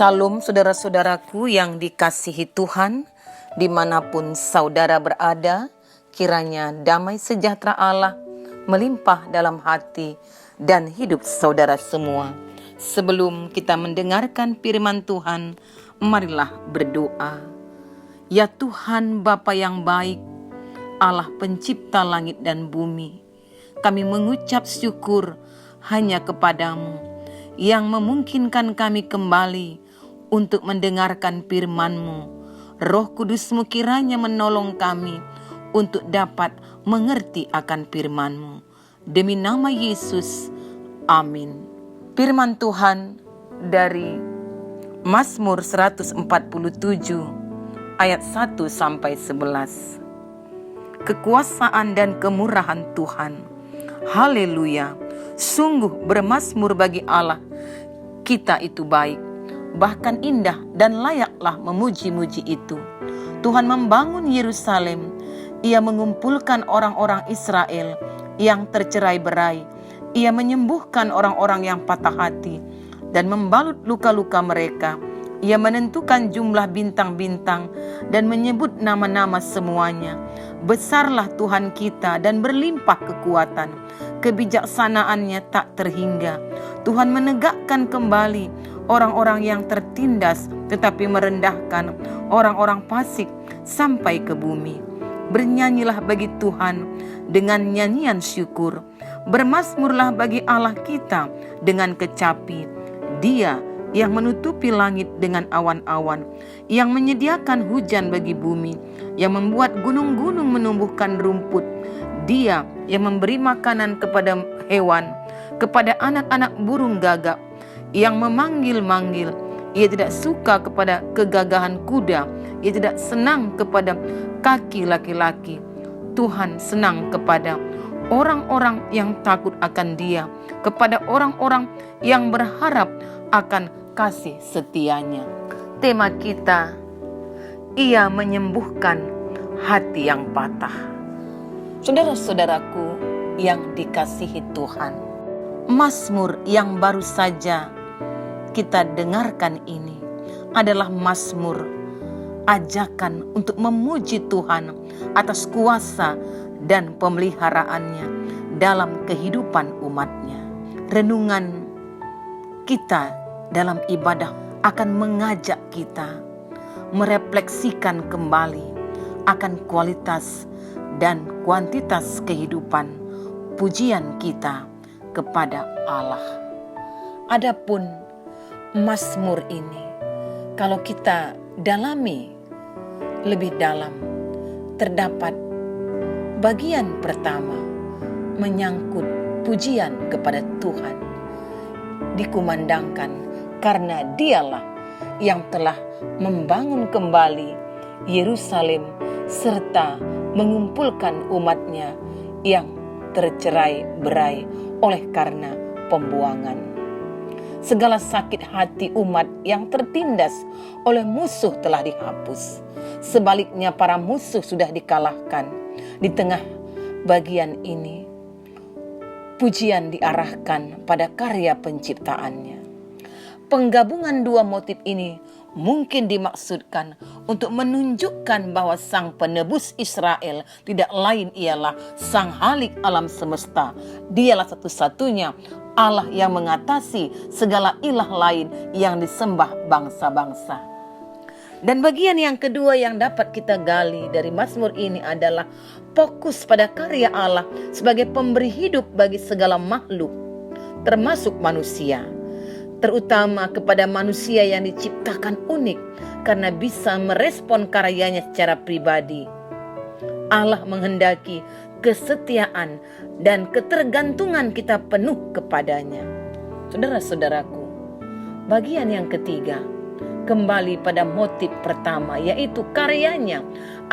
Salam saudara-saudaraku yang dikasihi Tuhan, dimanapun saudara berada, kiranya damai sejahtera Allah melimpah dalam hati dan hidup saudara semua. Sebelum kita mendengarkan firman Tuhan, marilah berdoa. Ya Tuhan Bapa yang baik, Allah pencipta langit dan bumi, kami mengucap syukur hanya kepadamu yang memungkinkan kami kembali untuk mendengarkan firman-Mu. Roh Kudus-Mu kiranya menolong kami untuk dapat mengerti akan firman-Mu. Demi nama Yesus, amin. Firman Tuhan dari Mazmur 147 ayat 1-11. Kekuasaan dan kemurahan Tuhan, haleluya. Sungguh bermazmur bagi Allah, kita itu baik, bahkan indah dan layaklah memuji-muji itu. Tuhan membangun Yerusalem, Ia mengumpulkan orang-orang Israel yang tercerai-berai. Ia menyembuhkan orang-orang yang patah hati dan membalut luka-luka mereka. Ia menentukan jumlah bintang-bintang dan menyebut nama-nama semuanya. Besarlah Tuhan kita dan berlimpah kekuatan. Kebijaksanaannya tak terhingga. Tuhan menegakkan kembali orang-orang yang tertindas, tetapi merendahkan orang-orang fasik sampai ke bumi. Bernyanyilah bagi Tuhan dengan nyanyian syukur. Bermazmurlah bagi Allah kita dengan kecapi. Dia yang menutupi langit dengan awan-awan, yang menyediakan hujan bagi bumi, yang membuat gunung-gunung menumbuhkan rumput. Dia yang memberi makanan kepada hewan, kepada anak-anak burung gagak, yang memanggil-manggil. Ia tidak suka kepada kegagahan kuda, ia tidak senang kepada kaki laki-laki. Tuhan senang kepada orang-orang yang takut akan Dia, kepada orang-orang yang berharap akan kasih setianya. Tema kita, Ia menyembuhkan hati yang patah. Saudara-saudaraku yang dikasihi Tuhan, Mazmur yang baru saja kita dengarkan ini adalah mazmur ajakan untuk memuji Tuhan atas kuasa dan pemeliharaannya dalam kehidupan umatnya. Renungan kita dalam ibadah akan mengajak kita merefleksikan kembali akan kualitas dan kuantitas kehidupan pujian kita kepada Allah. Adapun mazmur ini, kalau kita dalami lebih dalam, terdapat bagian pertama menyangkut pujian kepada Tuhan, dikumandangkan karena Dialah yang telah membangun kembali Yerusalem serta mengumpulkan umatnya yang tercerai-berai oleh karena pembuangan. Segala sakit hati umat yang tertindas oleh musuh telah dihapus. Sebaliknya para musuh sudah dikalahkan. Di tengah bagian ini, pujian diarahkan pada karya penciptaannya. Penggabungan dua motif ini mungkin dimaksudkan untuk menunjukkan bahwa Sang Penebus Israel tidak lain ialah Sang Halik alam semesta. Dialah satu-satunya Allah yang mengatasi segala ilah lain yang disembah bangsa-bangsa. Dan bagian yang kedua yang dapat kita gali dari mazmur ini adalah fokus pada karya Allah sebagai pemberi hidup bagi segala makhluk, termasuk manusia. Terutama kepada manusia yang diciptakan unik karena bisa merespon karyanya secara pribadi. Allah menghendaki kesetiaan dan ketergantungan kita penuh kepadanya. Saudara-saudaraku, bagian yang ketiga kembali pada motif pertama, yaitu karyanya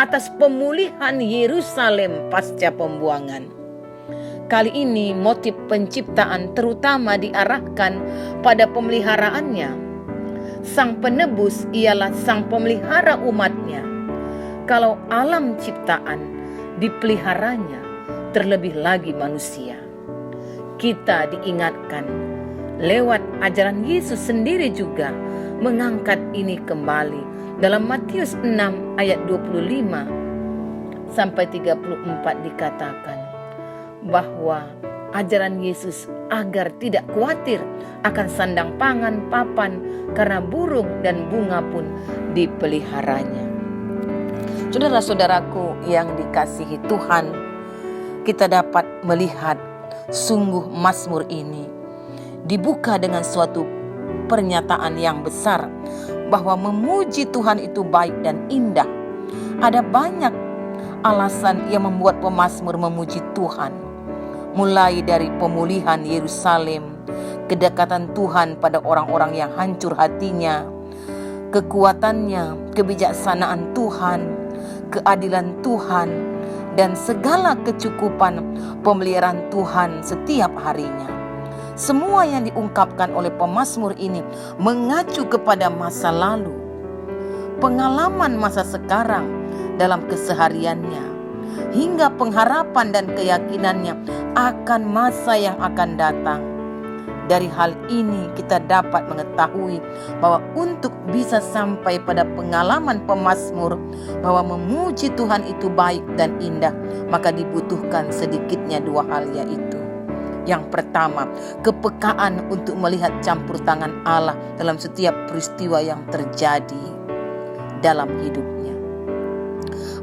atas pemulihan Yerusalem pasca pembuangan. Kali ini motif penciptaan terutama diarahkan pada pemeliharaannya. Sang penebus ialah sang pemelihara umatnya. Kalau alam ciptaan dipeliharanya, terlebih lagi manusia. Kita diingatkan lewat ajaran Yesus sendiri juga mengangkat ini kembali. Dalam Matius 6 ayat 25 sampai 34 dikatakan bahwa ajaran Yesus agar tidak khawatir akan sandang pangan, papan, karena burung dan bunga pun dipeliharanya. Saudara-saudaraku yang dikasihi Tuhan, kita dapat melihat sungguh Mazmur ini dibuka dengan suatu pernyataan yang besar bahwa memuji Tuhan itu baik dan indah. Ada banyak alasan yang membuat pemazmur memuji Tuhan, mulai dari pemulihan Yerusalem, kedekatan Tuhan pada orang-orang yang hancur hatinya, kekuatannya, kebijaksanaan Tuhan, keadilan Tuhan, dan segala kecukupan pemeliharaan Tuhan setiap harinya. Semua yang diungkapkan oleh pemazmur ini mengacu kepada masa lalu, pengalaman masa sekarang dalam kesehariannya, hingga pengharapan dan keyakinannya akan masa yang akan datang. Dari hal ini kita dapat mengetahui bahwa untuk bisa sampai pada pengalaman pemazmur bahwa memuji Tuhan itu baik dan indah, maka dibutuhkan sedikitnya dua hal, yaitu yang pertama, kepekaan untuk melihat campur tangan Allah dalam setiap peristiwa yang terjadi dalam hidupnya.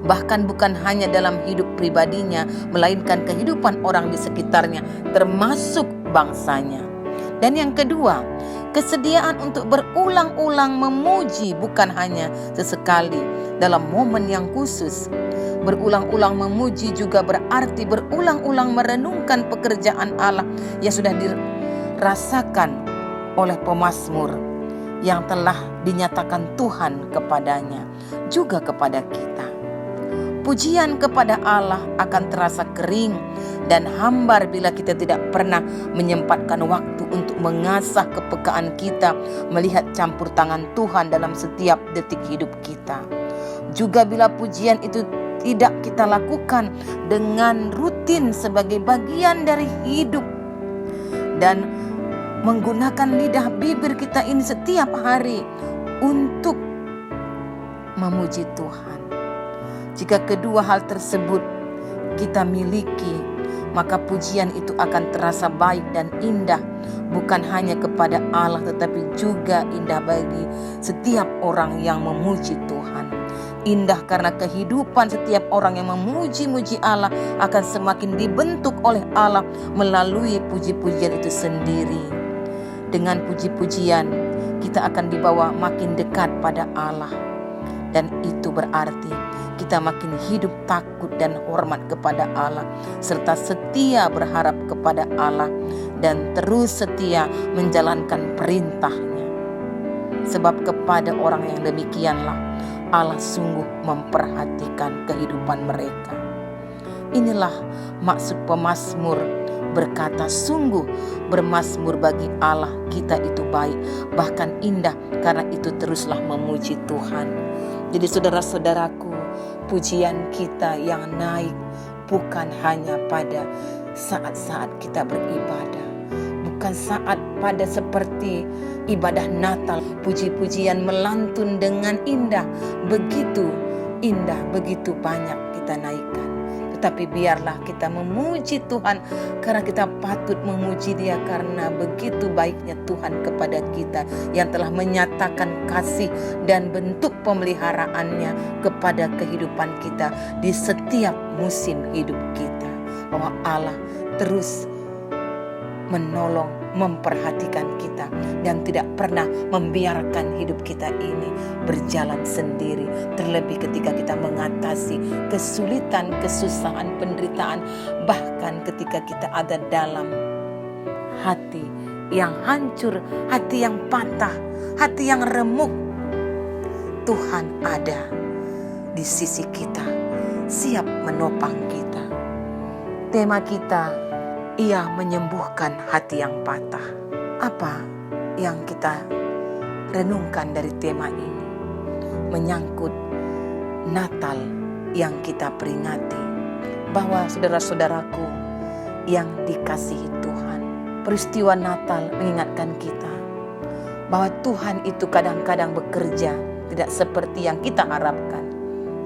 Bahkan bukan hanya dalam hidup pribadinya, melainkan kehidupan orang di sekitarnya, termasuk bangsanya. Dan yang kedua, kesediaan untuk berulang-ulang memuji, bukan hanya sesekali dalam momen yang khusus. Berulang-ulang memuji juga berarti berulang-ulang merenungkan pekerjaan Allah yang sudah dirasakan oleh pemazmur, yang telah dinyatakan Tuhan kepadanya, juga kepada kita. Pujian kepada Allah akan terasa kering dan hambar bila kita tidak pernah menyempatkan waktu untuk mengasah kepekaan kita, melihat campur tangan Tuhan dalam setiap detik hidup kita. Juga bila pujian itu tidak kita lakukan dengan rutin sebagai bagian dari hidup dan menggunakan lidah bibir kita ini setiap hari untuk memuji Tuhan. Jika kedua hal tersebut kita miliki, maka pujian itu akan terasa baik dan indah, bukan hanya kepada Allah tetapi juga indah bagi setiap orang yang memuji Tuhan. Indah karena kehidupan setiap orang yang memuji-muji Allah akan semakin dibentuk oleh Allah melalui puji-pujian itu sendiri. Dengan puji-pujian kita akan dibawa makin dekat pada Allah, dan itu berarti kita makin hidup takut dan hormat kepada Allah, serta setia berharap kepada Allah dan terus setia menjalankan perintahnya. Sebab kepada orang yang demikianlah Allah sungguh memperhatikan kehidupan mereka. Inilah maksud pemazmur berkata, sungguh bermazmur bagi Allah kita itu baik, bahkan indah, karena itu teruslah memuji Tuhan. Jadi saudara-saudaraku, pujian kita yang naik bukan hanya pada saat-saat kita beribadah, bukan saat pada seperti ibadah Natal, puji-pujian melantun dengan indah, begitu indah, begitu banyak kita naikkan. Tetapi biarlah kita memuji Tuhan, karena kita patut memuji Dia karena begitu baiknya Tuhan kepada kita, yang telah menyatakan kasih dan bentuk pemeliharaannya kepada kehidupan kita di setiap musim hidup kita. Bahwa Allah terus menolong, memperhatikan kita, dan tidak pernah membiarkan hidup kita ini berjalan sendiri. Terlebih ketika kita mengatasi kesulitan, kesusahan, penderitaan, bahkan ketika kita ada dalam hati yang hancur, hati yang patah, hati yang remuk, Tuhan ada di sisi kita, siap menopang kita. Tema kita, Ia menyembuhkan hati yang patah. Apa yang kita renungkan dari tema ini? Menyangkut Natal yang kita peringati. Bahwa saudara-saudaraku yang dikasihi Tuhan, peristiwa Natal mengingatkan kita bahwa Tuhan itu kadang-kadang bekerja tidak seperti yang kita harapkan,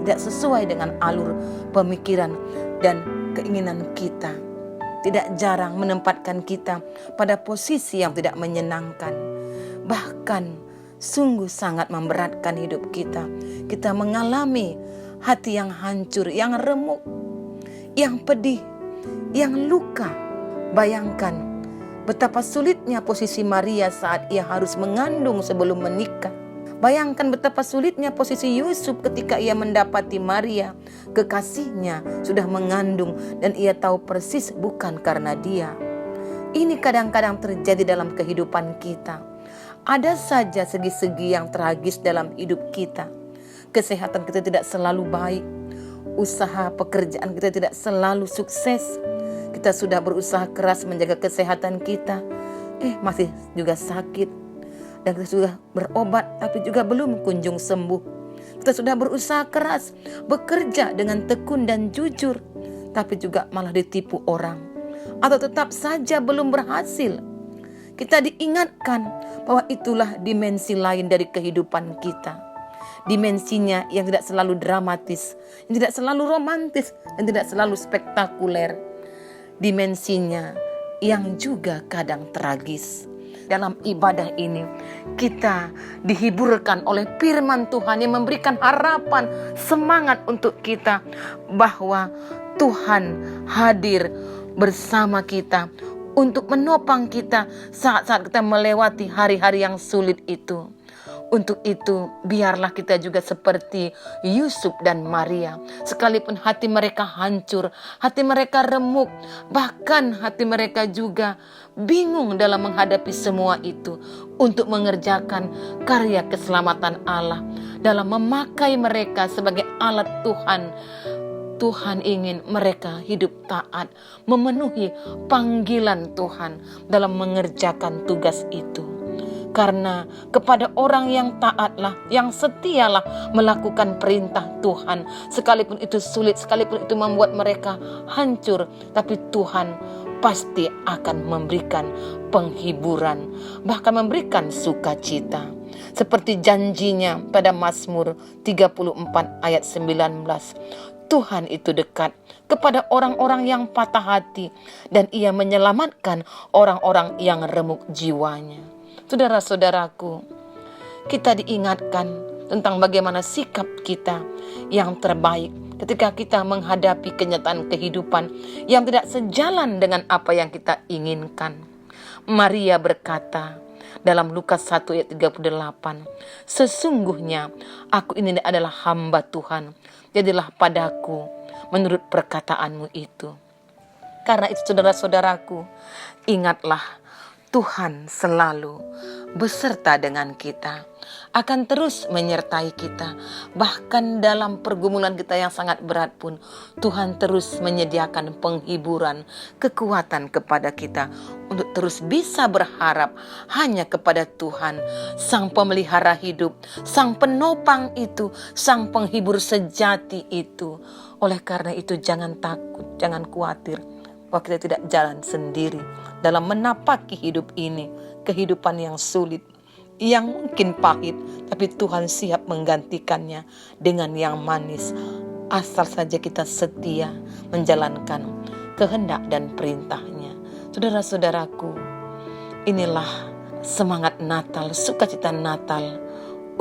tidak sesuai dengan alur pemikiran dan keinginan kita. Tidak jarang menempatkan kita pada posisi yang tidak menyenangkan, bahkan sungguh sangat memberatkan hidup kita. Kita mengalami hati yang hancur, yang remuk, yang pedih, yang luka. Bayangkan betapa sulitnya posisi Maria saat ia harus mengandung sebelum menikah. Bayangkan betapa sulitnya posisi Yusuf ketika ia mendapati Maria, kekasihnya, sudah mengandung dan ia tahu persis bukan karena dia. Ini kadang-kadang terjadi dalam kehidupan kita. Ada saja segi-segi yang tragis dalam hidup kita. Kesehatan kita tidak selalu baik. Usaha pekerjaan kita tidak selalu sukses. Kita sudah berusaha keras menjaga kesehatan kita, masih juga sakit. Dan kita sudah berobat tapi juga belum kunjung sembuh. Kita sudah berusaha keras, bekerja dengan tekun dan jujur, tapi juga malah ditipu orang. Atau tetap saja belum berhasil. Kita diingatkan bahwa itulah dimensi lain dari kehidupan kita. Dimensinya yang tidak selalu dramatis, yang tidak selalu romantis, dan tidak selalu spektakuler. Dimensinya yang juga kadang tragis. Dalam ibadah ini kita dihiburkan oleh firman Tuhan yang memberikan harapan, semangat untuk kita bahwa Tuhan hadir bersama kita untuk menopang kita saat-saat kita melewati hari-hari yang sulit itu. Untuk itu, biarlah kita juga seperti Yusuf dan Maria. Sekalipun hati mereka hancur, hati mereka remuk, bahkan hati mereka juga bingung dalam menghadapi semua itu. Untuk mengerjakan karya keselamatan Allah, dalam memakai mereka sebagai alat Tuhan. Tuhan ingin mereka hidup taat, memenuhi panggilan Tuhan dalam mengerjakan tugas itu. Karena kepada orang yang taatlah, yang setialah melakukan perintah Tuhan. Sekalipun itu sulit, sekalipun itu membuat mereka hancur, tapi Tuhan pasti akan memberikan penghiburan, bahkan memberikan sukacita. Seperti janjinya pada Mazmur 34 ayat 19. Tuhan itu dekat kepada orang-orang yang patah hati dan ia menyelamatkan orang-orang yang remuk jiwanya. Saudara-saudaraku, kita diingatkan tentang bagaimana sikap kita yang terbaik ketika kita menghadapi kenyataan kehidupan yang tidak sejalan dengan apa yang kita inginkan. Maria berkata dalam Lukas 1 ayat 38, "Sesungguhnya aku ini adalah hamba Tuhan, jadilah padaku menurut perkataanmu itu." Karena itu saudara-saudaraku, ingatlah Tuhan selalu beserta dengan kita, akan terus menyertai kita. Bahkan dalam pergumulan kita yang sangat berat pun, Tuhan terus menyediakan penghiburan, kekuatan kepada kita untuk terus bisa berharap hanya kepada Tuhan, Sang Pemelihara hidup, Sang Penopang itu, Sang Penghibur sejati itu. Oleh karena itu jangan takut, jangan khawatir bahwa kita tidak jalan sendiri dalam menapaki hidup ini, kehidupan yang sulit, yang mungkin pahit, tapi Tuhan siap menggantikannya dengan yang manis, asal saja kita setia menjalankan kehendak dan perintahnya. Saudara-saudaraku, inilah semangat Natal, sukacita Natal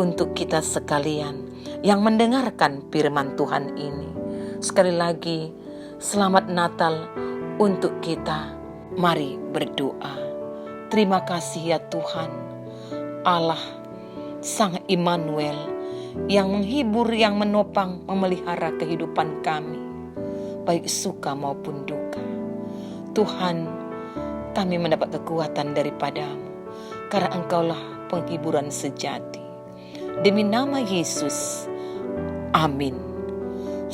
untuk kita sekalian yang mendengarkan firman Tuhan ini. Sekali lagi, selamat Natal untuk kita. Mari berdoa. Terima kasih ya Tuhan, Allah Sang Immanuel yang menghibur, yang menopang, memelihara kehidupan kami, baik suka maupun duka. Tuhan, kami mendapat kekuatan daripada-Mu, karena Engkaulah penghiburan sejati. Demi nama Yesus, amin.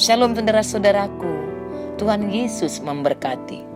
Shalom saudara-saudaraku, Tuhan Yesus memberkati.